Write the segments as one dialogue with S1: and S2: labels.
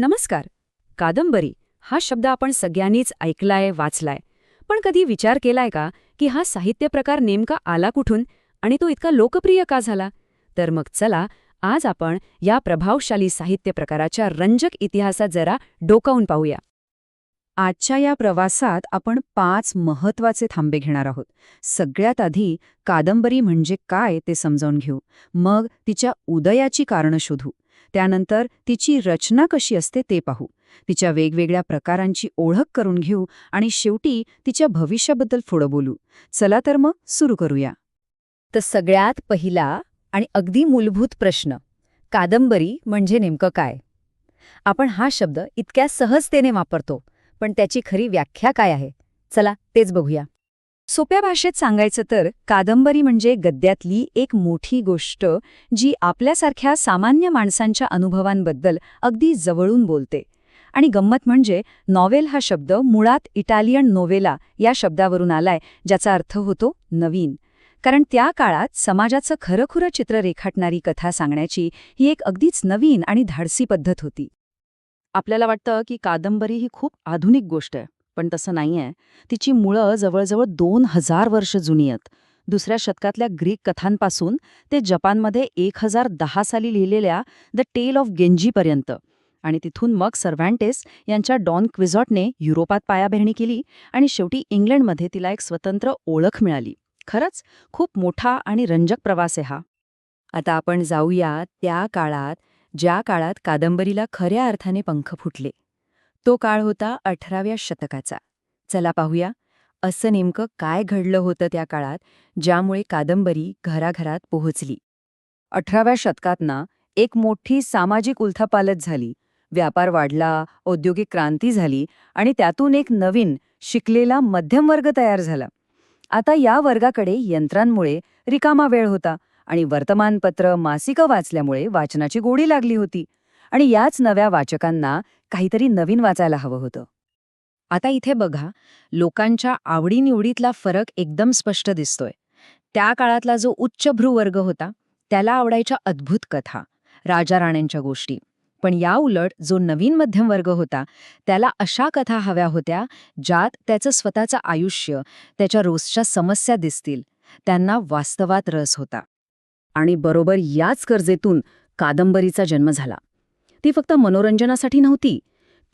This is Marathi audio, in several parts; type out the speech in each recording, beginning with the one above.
S1: नमस्कार. कादंबरी हा शब्द आपण सगळ्यांनीच ऐकलाय, वाचलाय. पण कधी विचार केलाय का की हा साहित्य प्रकार नेमका आला कुठून आणि तो इतका लोकप्रिय का झाला? तर मग चला, आज आपण या प्रभावशाली साहित्य प्रकाराच्या रंजक इतिहासात जरा डोकावून पाहूया. आजच्या या प्रवासात आपण 5 महत्वाचे थांबे घेणार आहोत. सगळ्यात आधी कादंबरी म्हणजे काय ते समजावून घेऊ. मग तिच्या उदयाची कारणं शोधू. त्यानंतर तिची रचना कशी असते ते पाहू. तिच्या वेगवेगळ्या प्रकारांची ओळख करून घेऊ आणि शेवटी तिच्या भविष्याबद्दल थोडं बोलू. चला तर मग सुरू करूया. तर सगळ्यात पहिला आणि अगदी मूलभूत प्रश्न, कादंबरी म्हणजे नेमकं काय? आपण हा शब्द इतक्या सहजतेने वापरतो, पण त्याची खरी व्याख्या काय आहे? चला तेच बघूया. सोप्या भाषेत सांगायचं तर कादंबरी म्हणजे गद्यातली एक मोठी गोष्ट जी आपल्यासारख्या सामान्य माणसांच्या अनुभवांबद्दल अगदी जवळून बोलते. आणि गंमत म्हणजे नॉवेल हा शब्द मुळात इटालियन नोवेला या शब्दावरून आलाय, ज्याचा अर्थ होतो नवीन. कारण त्या काळात समाजाचं खरंखुरं चित्र रेखाटणारी कथा सांगण्याची ही एक अगदीच नवीन आणि धाडसी पद्धत होती.
S2: आपल्याला वाटतं की कादंबरी ही खूप आधुनिक गोष्ट आहे, पण तसं नाहीये. तिची मुळं जवळजवळ 2000 वर्ष जुनी आहेत. दुसऱ्या शतकातल्या ग्रीक कथांपासून ते जपानमध्ये 1010 साली लिहिलेल्या द टेल ऑफ गेंजीपर्यंत. आणि तिथून मग सर्व्हान्टेस यांच्या डॉन क्विझॉटने युरोपात पायाभरणी केली आणि शेवटी इंग्लंडमध्ये तिला एक स्वतंत्र ओळख मिळाली. खरंच खूप मोठा आणि रंजक प्रवास आहे हा.
S1: आता आपण जाऊया त्या काळात, ज्या काळात कादंबरीला खऱ्या अर्थाने पंख फुटले. तो काळ होता 18व्या शतकाचा. चला पाहूया, असं नेमकं काय घडलं होतं त्या काळात, ज्यामुळे कादंबरी घराघरात पोहोचली. 18व्या शतकात ना एक मोठी सामाजिक उलथापालथ झाली. व्यापार वाढला, औद्योगिक क्रांती झाली आणि त्यातून एक नवीन, शिकलेला मध्यमवर्ग तयार झाला. आता या वर्गाकडे यंत्रांमुळे रिकामा वेळ होता आणि वर्तमानपत्र, मासिकं वाचल्यामुळे वाचनाची गोडी लागली होती. आणि याच नव्या वाचकांना काहीतरी नवीन वाचायला हवं होतं. आता इथे बघा, लोकांच्या आवडीनिवडीतला फरक एकदम स्पष्ट दिसतोय. त्या काळातला जो उच्चभ्रू वर्ग होता, त्याला आवडायच्या अद्भुत कथा, राजा-राण्यांच्या गोष्टी. पण या उलट जो नवीन मध्यम वर्ग होता, त्याला अशा कथा हव्या होत्या ज्यात त्याचं स्वतःचं आयुष्य, त्याच्या रोजच्या समस्या दिसतील. त्यांना वास्तवात रस होता. आणि बरोबर याच गरजेतून कादंबरीचा जन्म झाला. ती फक्त मनोरंजनासाठी नव्हती,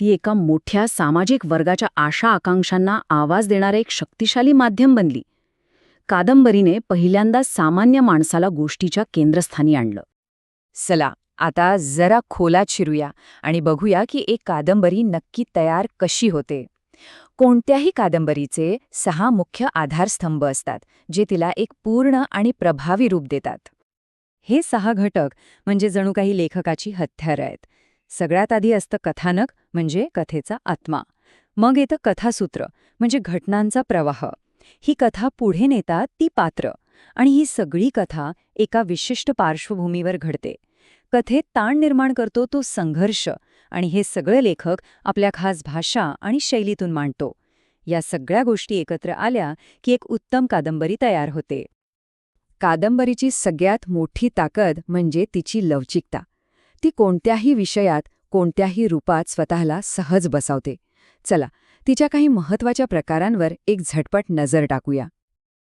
S1: ती एका मोठ्या सामाजिक वर्गाच्या आशा-आकांक्षांना आवाज देणारे एक शक्तिशाली माध्यम बनली. कादंबरीने पहिल्यांदा सामान्य माणसाला गोष्टीच्या केंद्रस्थानी आणलं. चला, आता जरा खोलात शिरूया आणि बघूया की एक कादंबरी नक्की तयार कशी होते. कोणत्याही कादंबरीचे 6 मुख्य आधारस्तंभ असतात, जे तिला एक पूर्ण आणि प्रभावी रूप देतात. हे 6 घटक म्हणजे जणू काही लेखकाची हत्यारं आहेत. सगळ्यात आधी असतं कथानक, म्हणजे कथेचा आत्मा. मग येतं कथासूत्र, म्हणजे घटनांचा प्रवाह. ही कथा पुढे नेतात ती पात्र. आणि ही सगळी कथा एका विशिष्ट पार्श्वभूमीवर घडते. कथेत ताण निर्माण करतो तो संघर्ष, आणि हे सगळे लेखक आपल्या खास भाषा आणि शैलीतून मांडतो. या सगळ्या गोष्टी एकत्र आल्या की एक उत्तम कादंबरी तयार होते. कादंबरीची सगळ्यात मोठी ताकद म्हणजे तिची लवचिकता. ती कोणत्याही विषयात, कोणत्याही रूपात स्वतःला सहज बसवते. चला, तिच्या काही महत्त्वाच्या प्रकारांवर एक झटपट नजर टाकूया.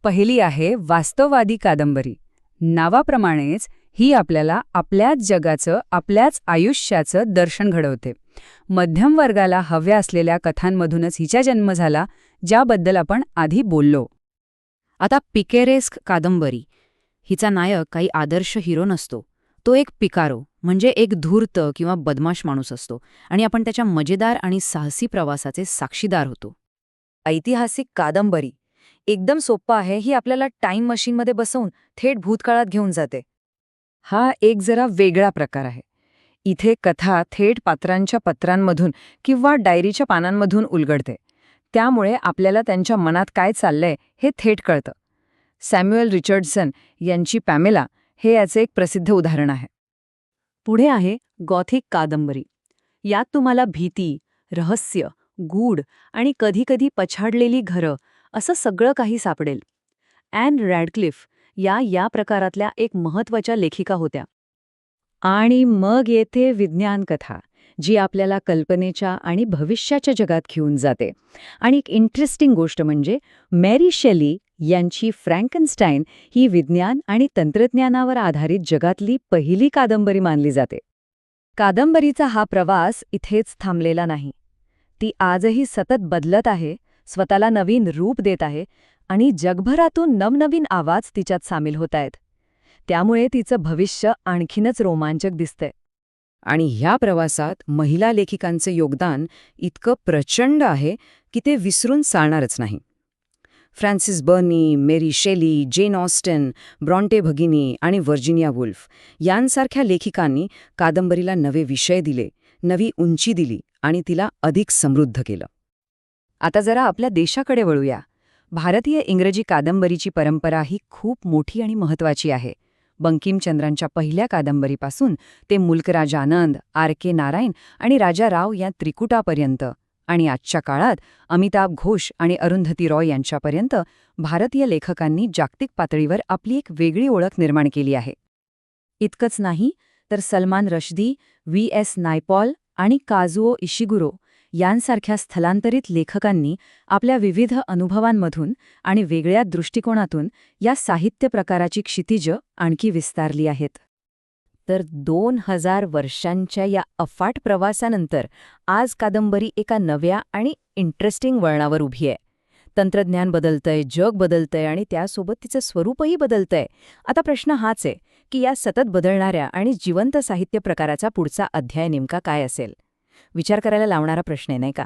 S1: पहिली आहे वास्तववादी कादंबरी. नावाप्रमाणेच ही आपल्याला आपल्याच जगाचं, आपल्याच आयुष्याचं दर्शन घडवते. मध्यम वर्गाला हव्या असलेल्या कथांमधूनच हिचा जन्म झाला, ज्याबद्दल आपण आधी बोललो. आता पिकेरेस्क कादंबरी. हिचा नायक काही आदर्श हिरो नसतो. तो एक पिकारो, म्हणजे एक धूर्त किंवा बदमाश माणूस असतो आणि आपण त्याच्या मजेदार आणि साहसी प्रवासाचे साक्षीदार होतो. ऐतिहासिक कादंबरी एकदम सोपं आहे. ही आपल्याला टाईम मशीनमध्ये बसवून थेट भूतकाळात घेऊन जाते. हा एक जरा वेगळा प्रकार आहे. इथे कथा थेट पात्रांच्या पत्रांमधून किंवा डायरीच्या पानांमधून उलगडते. त्यामुळे आपल्याला त्यांच्या मनात काय चाललंय हे थेट कळतं. सॅम्युएल रिचर्डसन यांची पॅमेला हे याचे एक प्रसिद्ध उदाहरण आहे. पुढे आहे गॉथिक कादंबरी. यात तुम्हाला भीती, रहस्य, गूढ आणि कधीकधी पछाडलेली घरं असं सगळं काही सापडेल. ॲन रॅडक्लिफ या प्रकारातल्या एक महत्त्वाच्या लेखिका होत्या. आणि मग येथे विज्ञान कथा, जी आपल्याला कल्पनेच्या आणि भविष्याच्या जगात घेऊन जाते. आणि एक इंटरेस्टिंग गोष्ट म्हणजे मेरी शेली यांची फ्रँकनस्टाईन ही विज्ञान आणि तंत्रज्ञानावर आधारित जगातली पहिली कादंबरी मानली जाते. कादंबरीचा हा प्रवास इथेच थांबलेला नाही. ती आजही सतत बदलत आहे, स्वतःला नवीन रूप देत आहे आणि जगभरातून नवनवीन आवाज तिच्यात सामील होत आहेत. त्यामुळे तिचं भविष्य आणखीनच रोमांचक दिसतंय. आणि ह्या प्रवासात महिला लेखिकांचं योगदान इतकं प्रचंड आहे की ते विसरून चालणारच नाही. फ्रान्सिस बर्नी, मेरी शेली, जेन ऑस्टन, ब्रॉन्टे भगिनी आणि व्हर्जिनिया वुल्फ यांसारख्या लेखिकांनी कादंबरीला नवे विषय दिले, नवी उंची दिली आणि तिला अधिक समृद्ध केलं. आता जरा आपल्या देशाकडे वळूया. भारतीय इंग्रजी कादंबरीची परंपरा ही खूप मोठी आणि महत्त्वाची आहे. बंकिमचंद्रांच्या पहिल्या कादंबरीपासून ते मुल्कराज आनंद, R.K. नारायण आणि राजा राव या त्रिकुटापर्यंत आणि आजच्या काळात अमिताभ घोष आणि अरुंधती रॉय यांच्यापर्यंत भारतीय लेखकांनी जागतिक पातळीवर आपली एक वेगळी ओळख निर्माण केली आहे. इतकंच नाही तर सलमान रश्दी, V.S. नायपॉल आणि काझुओ इशिगुरो यांसारख्या स्थलांतरित लेखकांनी आपल्या विविध अनुभवांमधून आणि वेगळ्या दृष्टिकोनातून या साहित्य प्रकाराची क्षितिजं आणखी विस्तारली आहेत. तर 2000 वर्षांच्या या अफाट प्रवासानंतर आज कादंबरी एका नव्या आणि इंटरेस्टिंग वळणावर उभी आहे. तंत्रज्ञान बदलतंय, जग बदलतंय आणि त्यासोबत तिचं स्वरूपही बदलतंय. आता प्रश्न हाच आहे की या सतत बदलणाऱ्या आणि जिवंत साहित्य प्रकाराचा पुढचा अध्याय नेमका काय असेल? विचार करायला लावणारा प्रश्न आहे, नाही का?